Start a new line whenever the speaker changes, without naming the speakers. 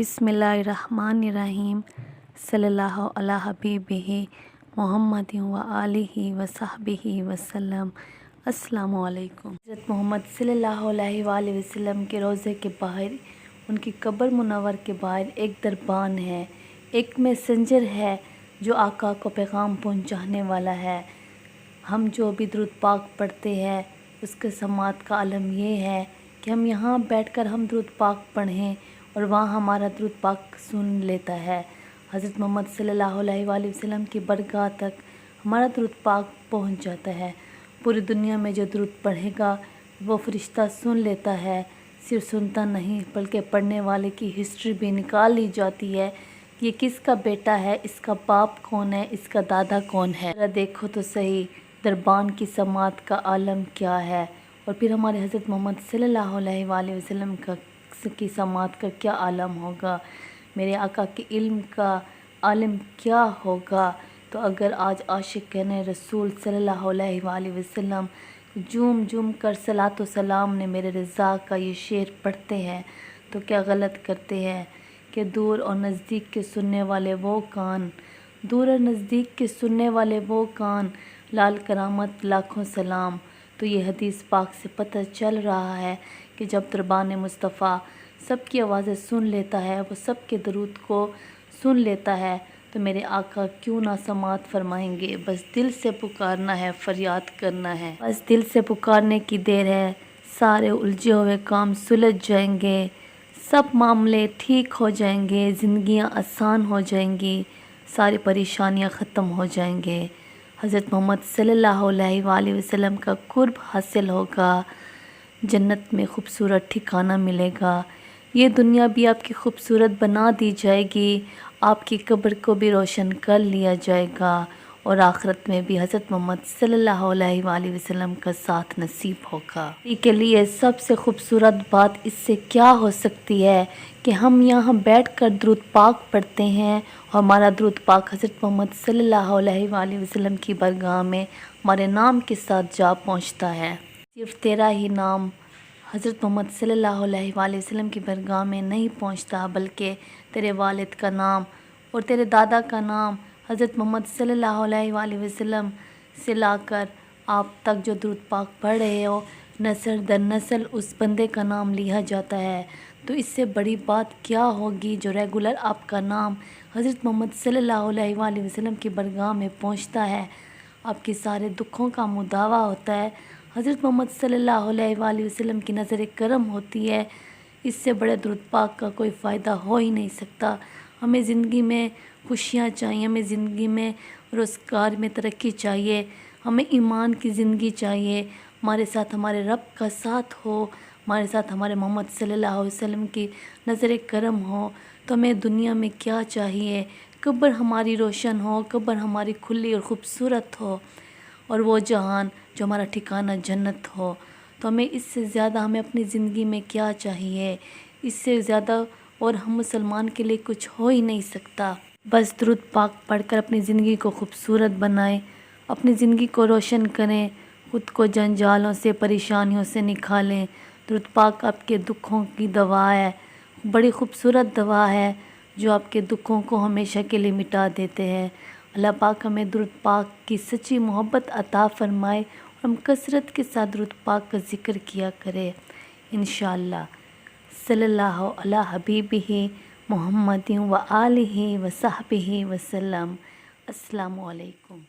बिस्मिल्लाहिर्रहमानिर्रहीम सल्लल्लाहु अला हबीबिही मुहम्मदिन व आलिहि व सहबिही वसल्लम। अस्सलामु अलैकुम। हज़रत मोहम्मद सल्लल्लाहु अलैहि वसल्लम के रोज़े के बाहर, उनकी कब्र मुनव्वर के बाहर एक दरबान है, एक मैसेंजर है जो आका को पैगाम पहुंचाने वाला है। हम जो भी दुरूद पाक पढ़ते हैं उसके समात का आलम ये है कि हम यहाँ बैठकर हम दुरूद पाक पढ़ें और वहाँ हमारा दुरूद पाक सुन लेता है। हज़रत मोहम्मद सल्लल्लाहु अलैहि वसल्लम की बरगाह तक हमारा दुरूद पाक पहुँच जाता है। पूरी दुनिया में जो दुरूद पढ़ेगा वो फरिश्ता सुन लेता है। सिर्फ सुनता नहीं बल्कि पढ़ने वाले की हिस्ट्री भी निकाल ली जाती है, ये किसका बेटा है, इसका बाप कौन है, इसका दादा कौन है। जरा देखो तो सही दरबान की समात का आलम क्या है, और फिर हमारे हज़रत मोहम्मद सल्लल्लाहु अलैहि वसल्लम की समात का क्या आलम होगा, मेरे आका के इल्म का आलम क्या होगा। तो अगर आज आशिक़-ए रसूल सल्लल्लाहु अलैहि वसल्लम झूम झूम कर सलातो सलाम ने मेरे रज़ा का ये शेर पढ़ते हैं तो क्या गलत करते हैं कि दूर और नज़दीक के सुनने वाले वो कान, दूर और नज़दीक के सुनने वाले वो कान, लाल करामत लाखों सलाम। तो ये हदीस पाक से पता चल रहा है कि जब दरबान मुस्तफ़ा सबकी आवाज़ें सुन लेता है, वो सबके दरूद को सुन लेता है, तो मेरे आका क्यों ना समात फरमाएंगे। बस दिल से पुकारना है, फरियाद करना है, बस दिल से पुकारने की देर है। सारे उलझे हुए काम सुलझ जाएंगे, सब मामले ठीक हो जाएंगे, ज़िंदगियाँ आसान हो जाएंगी, सारी परेशानियाँ ख़त्म हो जाएंगे। हज़रत मोहम्मद सल्लल्लाहु अलैहि वसल्लम का कुर्ब हासिल होगा, जन्नत में खूबसूरत ठिकाना मिलेगा, ये दुनिया भी आपकी खूबसूरत बना दी जाएगी, आपकी कब्र को भी रोशन कर लिया जाएगा, और आखिरत में भी हज़रत मोहम्मद सल्लल्लाहु अलैहि वसल्लम का साथ नसीब होगा। के लिए सबसे खूबसूरत बात इससे क्या हो सकती है कि हम यहाँ बैठकर दुरूद पाक पढ़ते हैं और हमारा दुरूद पाक हज़रत मोहम्मद सल्लल्लाहु अलैहि वसल्लम की बरगाह में हमारे नाम के साथ जा पहुँचता है। सिर्फ तेरा ही नाम हज़रत मोहम्मद सल्लल्लाहु अलैहि वसल्लम की बरगाह में नहीं पहुँचता, बल्कि तेरे वालिद का नाम और तेरे दादा का नाम हज़रत मोहम्मद सल्लल्लाहु अलैहि वसल्लम से लाकर आप तक जो दुरूद पाक पढ़ रहे हो, नस्ल दर नस्ल उस बंदे का नाम लिया जाता है। तो इससे बड़ी बात क्या होगी जो रेगुलर आपका नाम हज़रत मोहम्मद सल्लल्लाहु अलैहि वसल्लम की बरगाह में पहुँचता है, आपके सारे दुखों का मुदावा होता है, हज़रत मोहम्मद सल्लल्लाहु अलैहि वसल्लम की नज़र करम होती है। इससे बड़े दुरूद पाक का कोई फ़ायदा हो ही नहीं सकता। हमें ज़िंदगी में खुशियाँ चाहिए, हमें ज़िंदगी में रोज़गार में तरक्की चाहिए, हमें ईमान की ज़िंदगी चाहिए, हमारे साथ हमारे रब का साथ हो, हमारे साथ हमारे मोहम्मद सल्लल्लाहु अलैहि वसल्लम की नज़र करम हो। तो हमें दुनिया में क्या चाहिए, कब्र हमारी रोशन हो, कब्र हमारी खुली और ख़ूबसूरत हो, और वो जहान जो हमारा ठिकाना जन्नत हो। तो हमें इससे ज़्यादा हमें अपनी ज़िंदगी में क्या चाहिए, इससे ज़्यादा और हम मुसलमान के लिए कुछ हो ही नहीं सकता। बस दुरूद पाक पढ़कर अपनी ज़िंदगी को खूबसूरत बनाएं, अपनी ज़िंदगी को रोशन करें, ख़ुद को जंजालों से परेशानियों से निकालें। दुरूद पाक आपके दुखों की दवा है, बड़ी खूबसूरत दवा है जो आपके दुखों को हमेशा के लिए मिटा देते हैं। अल्लाह पाक हमें दुरूद पाक की सच्ची मोहब्बत अता फ़रमाए और हम कसरत के साथ दुरूद पाक का ज़िक्र किया करें इंशाअल्लाह। सल्लल्लाहु अला हबीबिही मुहम्मदिन व आलिहि व सहबिही वसल्लम। अस्सलामु अलैकुम।